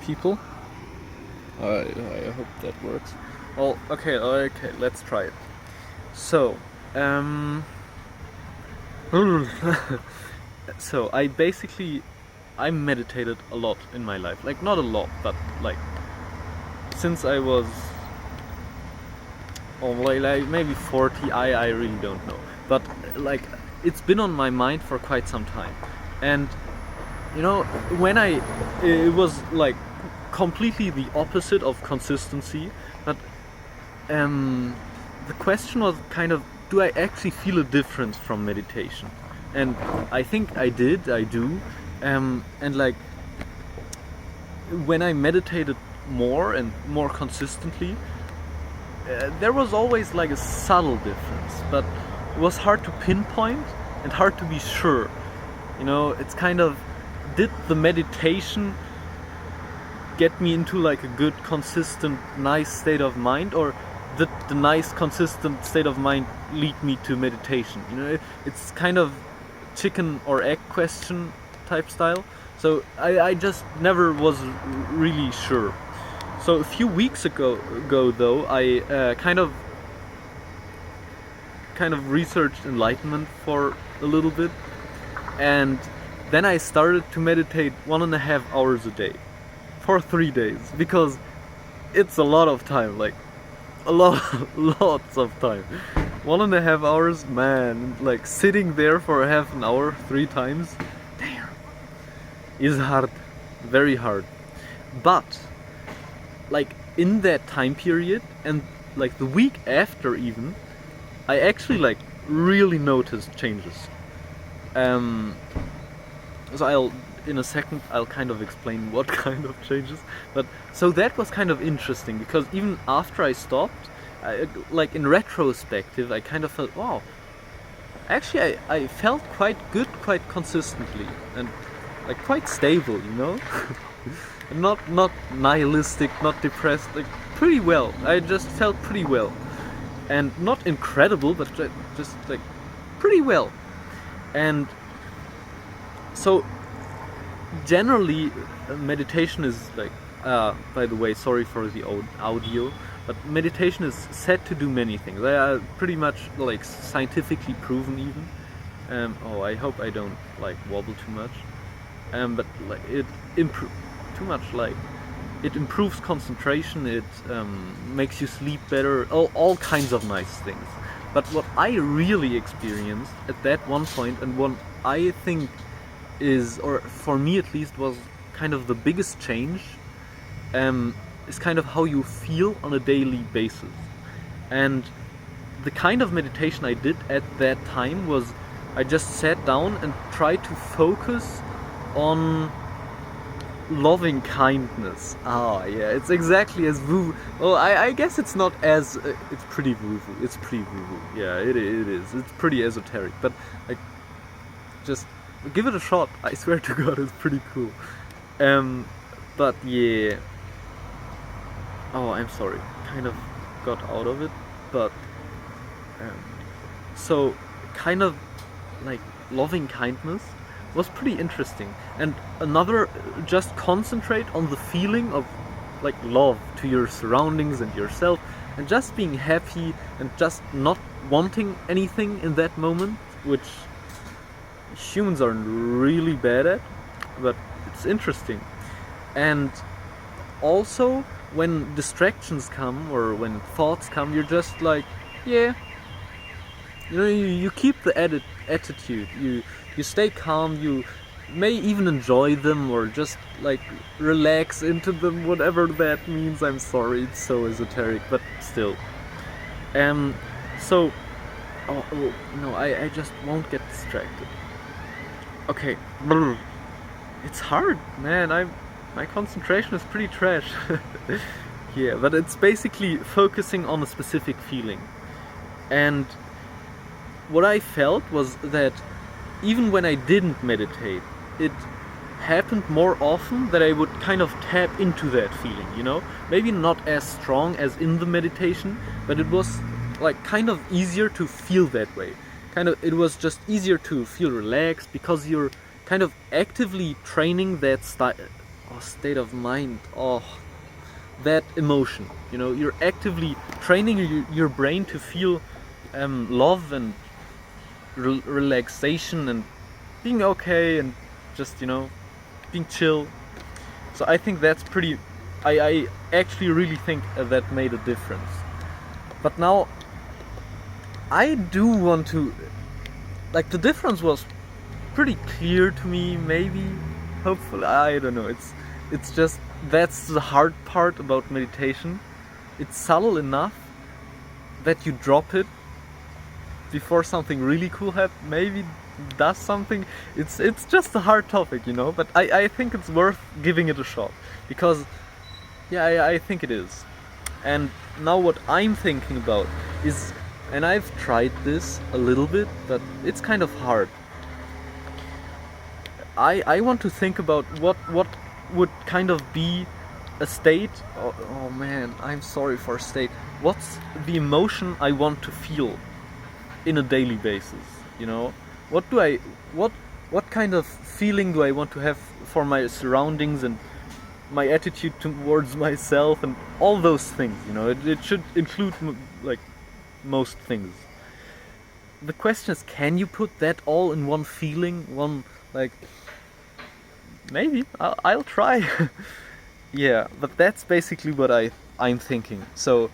people. I hope that works. Well, okay, let's try it. So, so I meditated a lot in my life. Like, not a lot, but like, since I was, like maybe 40, I really don't know. But like, it's been on my mind for quite some time. And, you know, it was like completely the opposite of consistency. But the question was kind of, do I actually feel a difference from meditation? And I think I do. And like, when I meditated more and more consistently, there was always like a subtle difference, but it was hard to pinpoint and hard to be sure. You know, it's kind of, did the meditation get me into like a good, consistent, nice state of mind, or did the nice, consistent state of mind lead me to meditation? You know, it's kind of chicken or egg question type style. So I just never was really sure. So a few weeks ago though, I kind of researched enlightenment for a little bit, and then I started to meditate 1.5 hours a day for 3 days, because it's a lot of time, like lots of time. 1.5 hours, man, like sitting there for half an hour 3 times, damn, is hard, very hard. But like in that time period, and like the week after even, I actually like really noticed changes. So in a second I'll kind of explain what kind of changes. But so that was kind of interesting, because even after I stopped, like in retrospective, I kind of felt, wow, actually I felt quite good, quite consistently, and like quite stable, you know. not nihilistic, not depressed, like pretty well. I just felt pretty well, and not incredible, but just like pretty well. And so generally, meditation is like, by the way, sorry for the old audio, but meditation is said to do many things. They are pretty much like scientifically proven even. Oh, I hope I don't like wobble too much. But like it improves concentration, it makes you sleep better, all kinds of nice things. But what I really experienced at that one point, and what I think is, or for me at least, was kind of the biggest change, is kind of how you feel on a daily basis. And the kind of meditation I did at that time was, I just sat down and tried to focus on loving kindness. Ah, yeah, it's exactly as woo. Well, I guess it's not as it's pretty woo-woo. It's pretty woo-woo. Yeah, it is. It's pretty esoteric, but like, just give it a shot. I swear to God, it's pretty cool. But yeah. Oh, I'm sorry. Kind of got out of it, but so kind of like loving kindness was pretty interesting. And another, just concentrate on the feeling of like love to your surroundings and yourself, and just being happy and just not wanting anything in that moment, which humans are really bad at, but it's interesting. And also, when distractions come, or when thoughts come, you're just like, yeah, you know, you keep the attitude, you stay calm, you may even enjoy them, or just like relax into them, whatever that means. I'm sorry, it's so esoteric, but still. So, oh no, I just won't get distracted. Okay, it's hard, man. My concentration is pretty trash. Yeah, but it's basically focusing on a specific feeling. And what I felt was that even when I didn't meditate, it happened more often that I would kind of tap into that feeling, you know? Maybe not as strong as in the meditation, but it was like kind of easier to feel that way. It was just easier to feel relaxed, because you're kind of actively training that style. state of mind. Oh, that emotion. You know, you're actively training your brain to feel love and relaxation and being okay and just, you know, being chill. So I think that's pretty. I actually really think that made a difference. But now I do want to, like, the difference was pretty clear to me, maybe, hopefully, I don't know. It's just, that's the hard part about meditation. It's subtle enough that you drop it before something really cool maybe does something. It's just a hard topic, you know, but I think it's worth giving it a shot, because yeah, I think it is. And now what I'm thinking about is, and I've tried this a little bit, but it's kind of hard. I want to think about what would kind of be a state. Oh man, I'm sorry for state. What's the emotion I want to feel in a daily basis? You know, what kind of feeling do I want to have for my surroundings and my attitude towards myself and all those things? You know, it should include like most things. The question is, can you put that all in one feeling? One, like, maybe I'll try. Yeah, but that's basically what I'm thinking. So,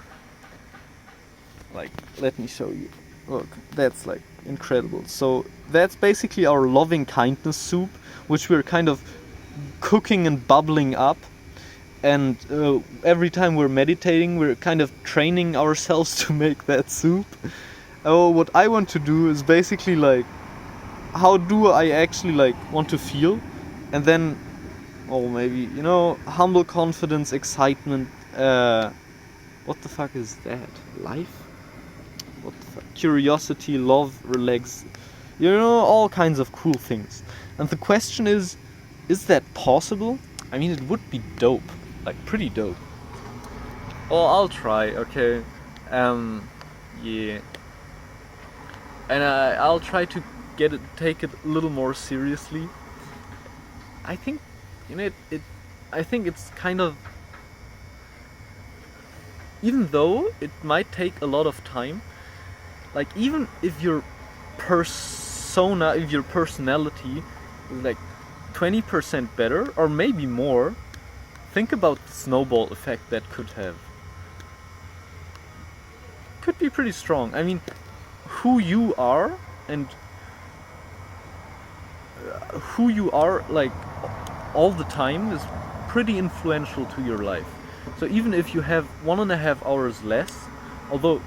like, let me show you. Look, that's like incredible. So that's basically our loving kindness soup, which we're kind of cooking and bubbling up. And every time we're meditating, we're kind of training ourselves to make that soup. Oh, what I want to do is basically like, how do I actually like want to feel? And then, oh, maybe, you know, humble confidence, excitement. What the fuck is that? Life? What the fuck? Curiosity, love, relax. You know, all kinds of cool things. And the question is that possible? I mean, it would be dope. Like, pretty dope. Oh, I'll try, okay. Yeah. And I'll try to take it a little more seriously. I think, you know, I think it's kind of, even though it might take a lot of time, like, even if your if your personality is like 20% better, or maybe more, think about the snowball effect that could have. Could be pretty strong. I mean, who you are and who you are, like, all the time is pretty influential to your life. So even if you have 1.5 hours less, although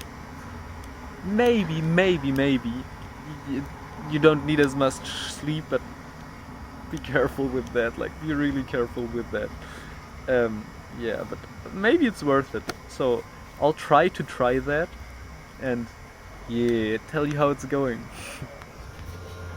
maybe you don't need as much sleep, but be careful with that. Like, be really careful with that. Yeah, but maybe it's worth it. So I'll try that, and yeah, tell you how it's going.